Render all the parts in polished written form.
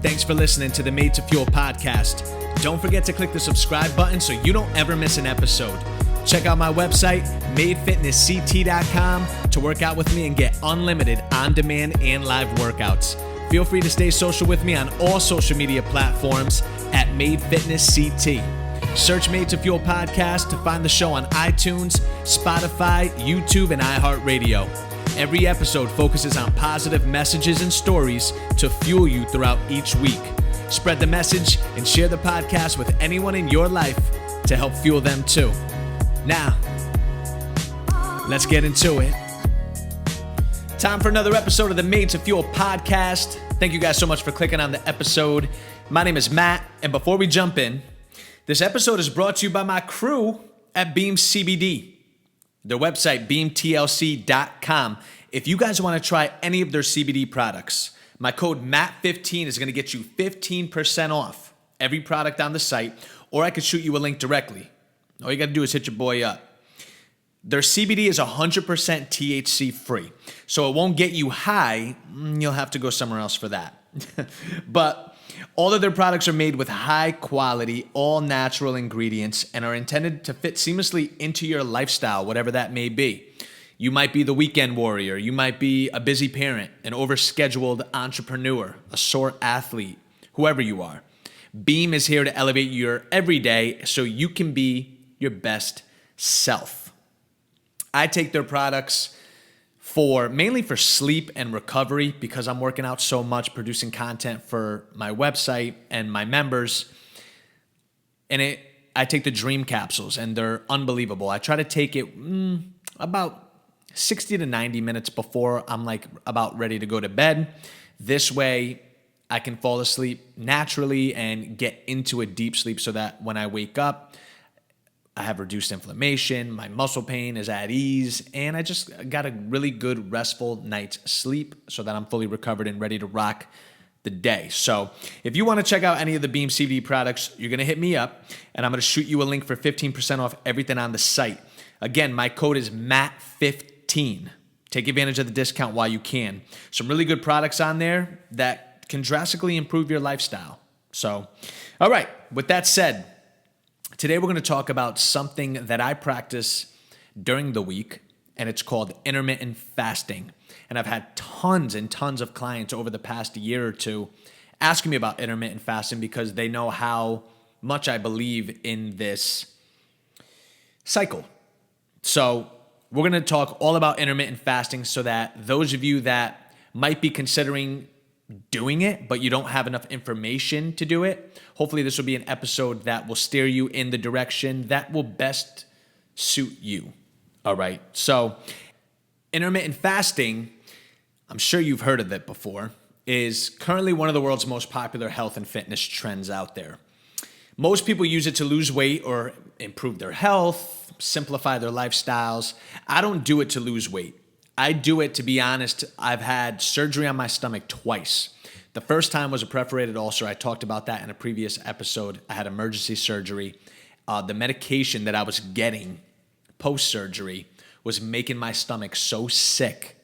Thanks for listening to the Made to Fuel podcast. Don't forget to click the subscribe button so you don't ever miss an episode. Check out my website, madefitnessct.com, to work out with me and get unlimited on-demand and live workouts. Feel free to stay social with me on all social media platforms at MadeFitnessCT. Search Made to Fuel podcast to find the show on iTunes, Spotify, YouTube, and iHeartRadio. Every episode focuses on positive messages and stories to fuel you throughout each week. Spread the message and share the podcast with anyone in your life to help fuel them too. Now, let's get into it. Time for another episode of the Made to Fuel podcast. Thank you guys so much for clicking on the episode. My name is Matt, and before we jump in, this episode is brought to you by my crew at Beam CBD. Their website, beamtlc.com. If you guys want to try any of their CBD products, my code MATT15 is going to get you 15% off every product on the site, or I could shoot you a link directly. All you got to do is hit your boy up. Their CBD is 100% THC free, so it won't get you high. You'll have to go somewhere else for that. But all of their products are made with high quality, all natural ingredients and are intended to fit seamlessly into your lifestyle, whatever that may be. You might be the weekend warrior. You might be a busy parent, an overscheduled entrepreneur, a sore athlete, whoever you are. Beam is here to elevate your everyday so you can be your best self. I take their products mainly for sleep and recovery because I'm working out so much, producing content for my website and my members. And I take the Dream Capsules, and they're unbelievable. I try to take it about 60 to 90 minutes before I'm about ready to go to bed. This way, I can fall asleep naturally and get into a deep sleep so that when I wake up, I have reduced inflammation, my muscle pain is at ease, and I just got a really good restful night's sleep so that I'm fully recovered and ready to rock the day. So if you want to check out any of the Beam CBD products, you're going to hit me up, and I'm going to shoot you a link for 15% off everything on the site. Again, my code is MATT15. Take advantage of the discount while you can. Some really good products on there that can drastically improve your lifestyle. So, all right, with that said, today we're going to talk about something that I practice during the week, and it's called intermittent fasting. And I've had tons and tons of clients over the past year or two asking me about intermittent fasting because they know how much I believe in this cycle. So we're going to talk all about intermittent fasting so that those of you that might be considering doing it, but you don't have enough information to do it, hopefully this will be an episode that will steer you in the direction that will best suit you. All right. So intermittent fasting, I'm sure you've heard of it before, is currently one of the world's most popular health and fitness trends out there. Most people use it to lose weight or improve their health, simplify their lifestyles. I don't do it to lose weight. I do it, to be honest, I've had surgery on my stomach twice. The first time was a perforated ulcer. I talked about that in a previous episode. I had emergency surgery. The medication that I was getting post-surgery was making my stomach so sick.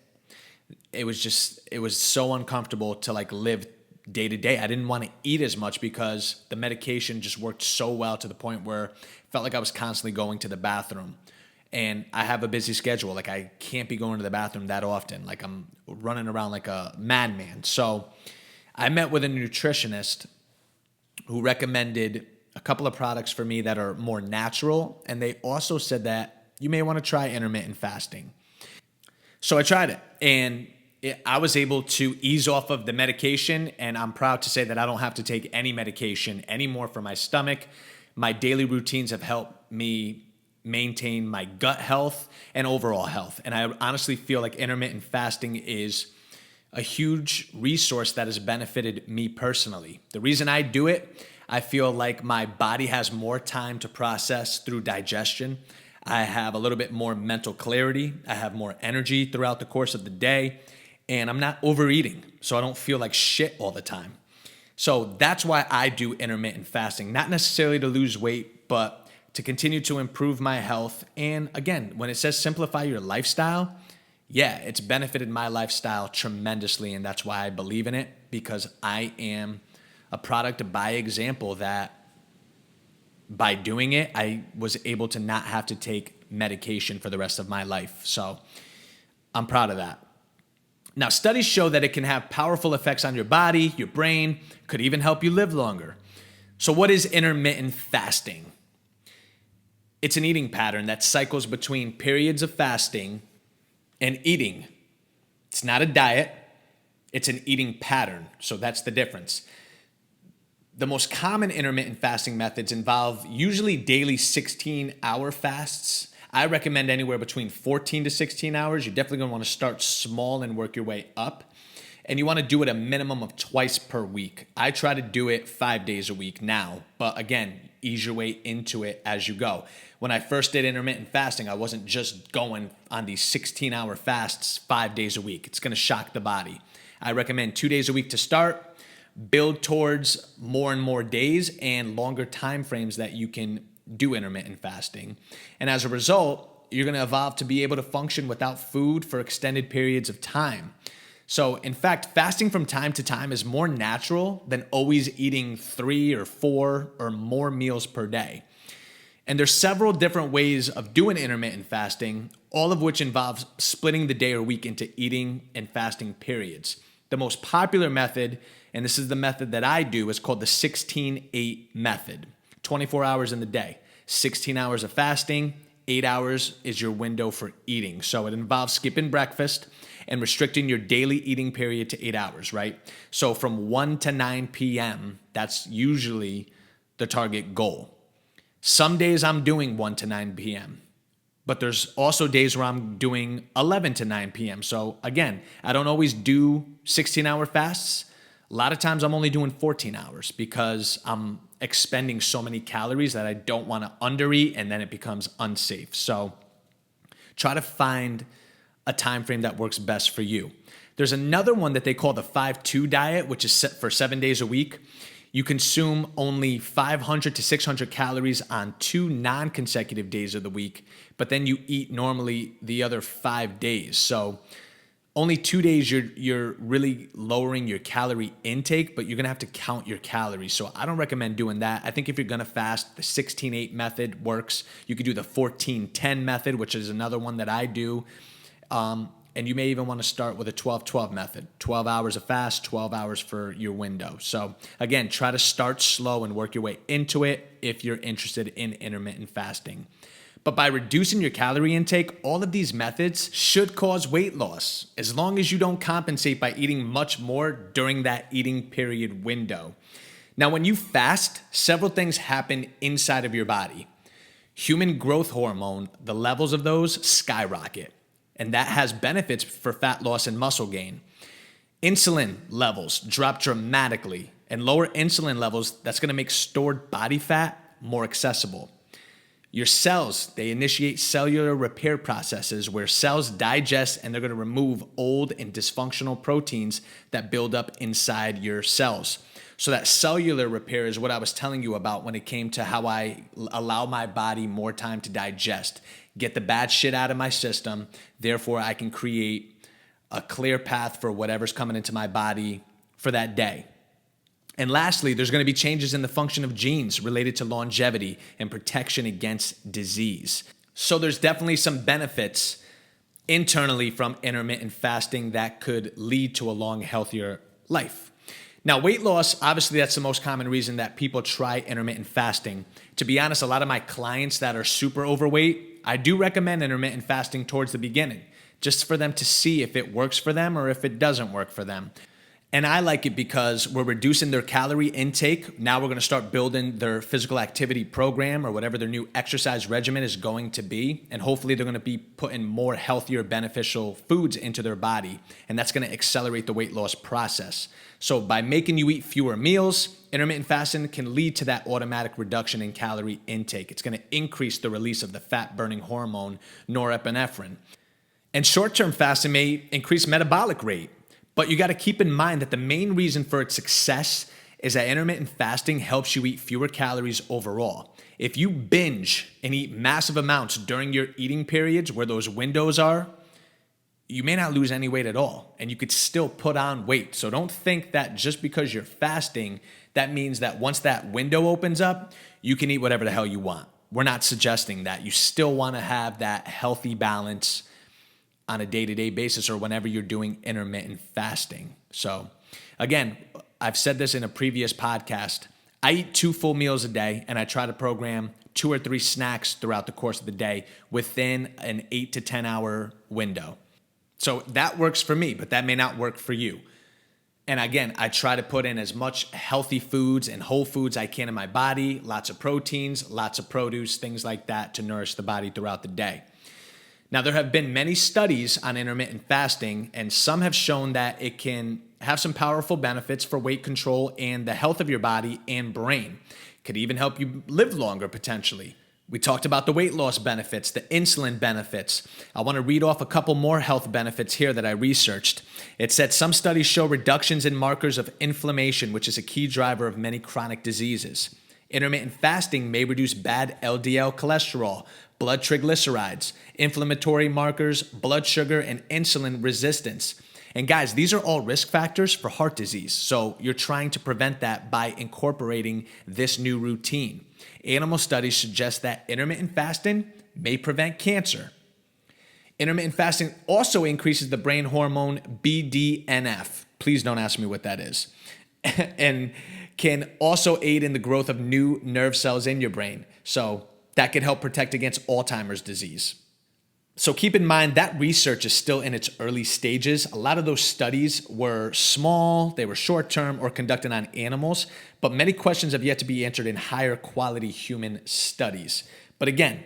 It was so uncomfortable to live day to day. I didn't want to eat as much because the medication just worked so well to the point where it felt like I was constantly going to the bathroom. And I have a busy schedule. I can't be going to the bathroom that often. I'm running around like a madman. So I met with a nutritionist who recommended a couple of products for me that are more natural. And they also said that you may want to try intermittent fasting. So I tried it, and I was able to ease off of the medication. And I'm proud to say that I don't have to take any medication anymore for my stomach. My daily routines have helped me maintain my gut health and overall health. And I honestly feel like intermittent fasting is a huge resource that has benefited me personally. The reason I do it, I feel like my body has more time to process through digestion. I have a little bit more mental clarity. I have more energy throughout the course of the day, and I'm not overeating, so I don't feel like shit all the time. So that's why I do intermittent fasting, not necessarily to lose weight, but to continue to improve my health. And again, when it says simplify your lifestyle, yeah, it's benefited my lifestyle tremendously, and that's why I believe in it, because I am a product by example that by doing it, I was able to not have to take medication for the rest of my life. So I'm proud of that. Now, studies show that it can have powerful effects on your body, your brain, could even help you live longer. So what is intermittent fasting? It's an eating pattern that cycles between periods of fasting and eating. It's not a diet, it's an eating pattern. So that's the difference. The most common intermittent fasting methods involve usually daily 16-hour fasts. I recommend anywhere between 14 to 16 hours. You're definitely going to want to start small and work your way up. And you want to do it a minimum of twice per week. I try to do it 5 days a week now. But again, ease your way into it as you go. When I first did intermittent fasting, I wasn't just going on these 16-hour fasts 5 days a week. It's going to shock the body. I recommend 2 days a week to start. Build towards more and more days and longer time frames that you can do intermittent fasting. And as a result, you're going to evolve to be able to function without food for extended periods of time. So in fact, fasting from time to time is more natural than always eating 3 or 4 or more meals per day. And there's several different ways of doing intermittent fasting, all of which involves splitting the day or week into eating and fasting periods. The most popular method, and this is the method that I do, is called the 16-8 method. 24 hours in the day, 16 hours of fasting, 8 hours is your window for eating. So it involves skipping breakfast and restricting your daily eating period to 8 hours, right? So from 1 to 9 p.m., that's usually the target goal. Some days I'm doing 1 to 9 p.m., but there's also days where I'm doing 11 to 9 p.m. So again, I don't always do 16-hour fasts. A lot of times I'm only doing 14 hours because I'm expending so many calories that I don't want to undereat, and then it becomes unsafe. So try to find a time frame that works best for you. There's another one that they call the 5-2 diet, which is set for 7 days a week. You consume only 500 to 600 calories on 2 non-consecutive days of the week, but then you eat normally the other 5 days. So only 2 days you're really lowering your calorie intake, but you're going to have to count your calories. So I don't recommend doing that. I think if you're going to fast, the 16-8 method works. You could do the 14-10 method, which is another one that I do. And you may even want to start with a 12-12 method, 12 hours of fast, 12 hours for your window. So again, try to start slow and work your way into it if you're interested in intermittent fasting. But by reducing your calorie intake, all of these methods should cause weight loss as long as you don't compensate by eating much more during that eating period window. Now, when you fast, several things happen inside of your body. Human growth hormone, the levels of those skyrocket. And that has benefits for fat loss and muscle gain. Insulin levels drop dramatically, and lower insulin levels, that's going to make stored body fat more accessible. Your cells, they initiate cellular repair processes where cells digest and they're going to remove old and dysfunctional proteins that build up inside your cells. So that cellular repair is what I was telling you about when it came to how I allow my body more time to digest, get the bad shit out of my system. Therefore, I can create a clear path for whatever's coming into my body for that day. And lastly, there's going to be changes in the function of genes related to longevity and protection against disease. So there's definitely some benefits internally from intermittent fasting that could lead to a long, healthier life. Now, weight loss, obviously that's the most common reason that people try intermittent fasting. To be honest, a lot of my clients that are super overweight, I do recommend intermittent fasting towards the beginning, just for them to see if it works for them or if it doesn't work for them. And I like it because we're reducing their calorie intake. Now we're going to start building their physical activity program or whatever their new exercise regimen is going to be. And hopefully they're going to be putting more healthier, beneficial foods into their body. And that's going to accelerate the weight loss process. So by making you eat fewer meals, intermittent fasting can lead to that automatic reduction in calorie intake. It's going to increase the release of the fat-burning hormone, norepinephrine. And short-term fasting may increase metabolic rate. But you got to keep in mind that the main reason for its success is that intermittent fasting helps you eat fewer calories overall. If you binge and eat massive amounts during your eating periods where those windows are, you may not lose any weight at all, and you could still put on weight. So don't think that just because you're fasting, that means that once that window opens up, you can eat whatever the hell you want. We're not suggesting that. You still want to have that healthy balance on a day-to-day basis or whenever you're doing intermittent fasting. So again, I've said this in a previous podcast. I eat 2 full meals a day, and I try to program 2 or 3 snacks throughout the course of the day within an 8 to 10 hour window. So that works for me, but that may not work for you. And again, I try to put in as much healthy foods and whole foods I can in my body, lots of proteins, lots of produce, things like that to nourish the body throughout the day. Now, there have been many studies on intermittent fasting, and some have shown that it can have some powerful benefits for weight control and the health of your body and brain. Could even help you live longer potentially. We talked about the weight loss benefits, the insulin benefits. I want to read off a couple more health benefits here that I researched. It said some studies show reductions in markers of inflammation, which is a key driver of many chronic diseases. Intermittent fasting may reduce bad LDL cholesterol, blood triglycerides, inflammatory markers, blood sugar, and insulin resistance. And guys, these are all risk factors for heart disease. So you're trying to prevent that by incorporating this new routine. Animal studies suggest that intermittent fasting may prevent cancer. Intermittent fasting also increases the brain hormone BDNF. Please don't ask me what that is. And can also aid in the growth of new nerve cells in your brain. So that could help protect against Alzheimer's disease. So keep in mind that research is still in its early stages. A lot of those studies were small, they were short-term or conducted on animals, but many questions have yet to be answered in higher quality human studies. But again,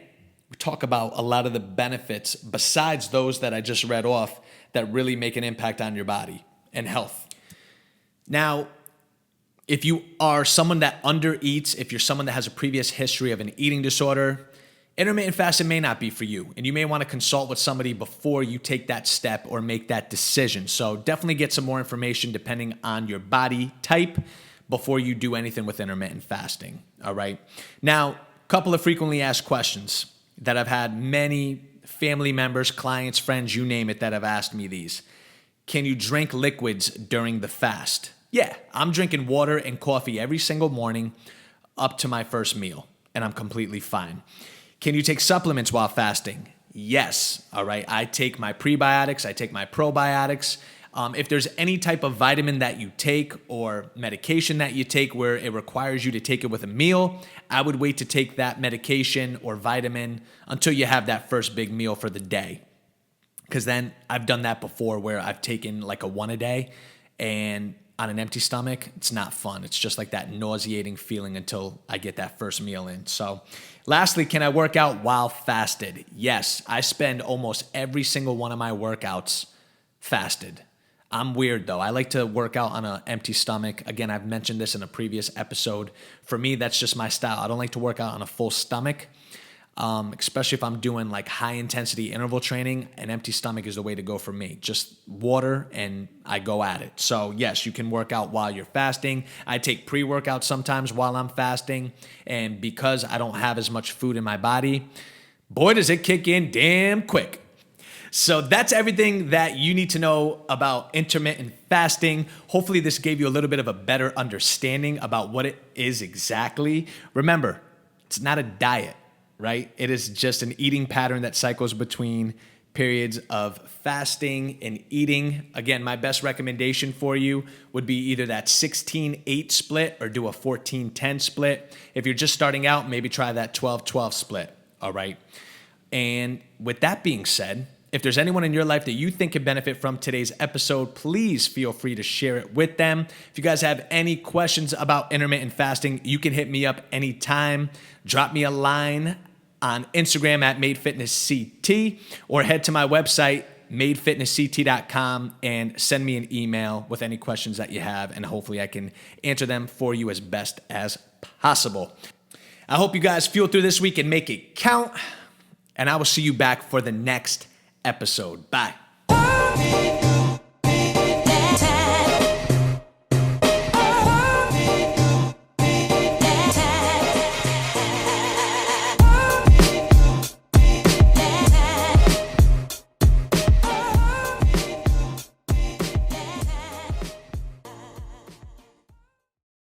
we talk about a lot of the benefits besides those that I just read off that really make an impact on your body and health. Now, if you are someone that undereats, if you're someone that has a previous history of an eating disorder, intermittent fasting may not be for you, and you may want to consult with somebody before you take that step or make that decision. So definitely get some more information depending on your body type before you do anything with intermittent fasting, all right? Now, a couple of frequently asked questions that I've had many family members, clients, friends, you name it, that have asked me these. Can you drink liquids during the fast? Yeah, I'm drinking water and coffee every single morning up to my first meal, and I'm completely fine. Can you take supplements while fasting? Yes, all right. I take my prebiotics, I take my probiotics. If there's any type of vitamin that you take or medication that you take where it requires you to take it with a meal, I would wait to take that medication or vitamin until you have that first big meal for the day. Because then I've done that before where I've taken like a 1 a day, and on an empty stomach, it's not fun. It's just like that nauseating feeling until I get that first meal in. So lastly, can I work out while fasted? Yes, I spend almost every single one of my workouts fasted. I'm weird though. I like to work out on an empty stomach. Again, I've mentioned this in a previous episode. For me, that's just my style. I don't like to work out on a full stomach. Especially if I'm doing like high intensity interval training, an empty stomach is the way to go for me. Just water and I go at it. So yes, you can work out while you're fasting. I take pre-workout sometimes while I'm fasting. And because I don't have as much food in my body, boy, does it kick in damn quick. So that's everything that you need to know about intermittent fasting. Hopefully this gave you a little bit of a better understanding about what it is exactly. Remember, it's not a diet. Right? It is just an eating pattern that cycles between periods of fasting and eating. Again, my best recommendation for you would be either that 16-8 split or do a 14-10 split. If you're just starting out, maybe try that 12-12 split. All right. And with that being said, if there's anyone in your life that you think could benefit from today's episode, please feel free to share it with them. If you guys have any questions about intermittent fasting, you can hit me up anytime. Drop me a line on Instagram at MadeFitnessCT or head to my website, MadeFitnessCT.com, and send me an email with any questions that you have, and hopefully I can answer them for you as best as possible. I hope you guys fuel through this week and make it count, and I will see you back for the next episode. Bye.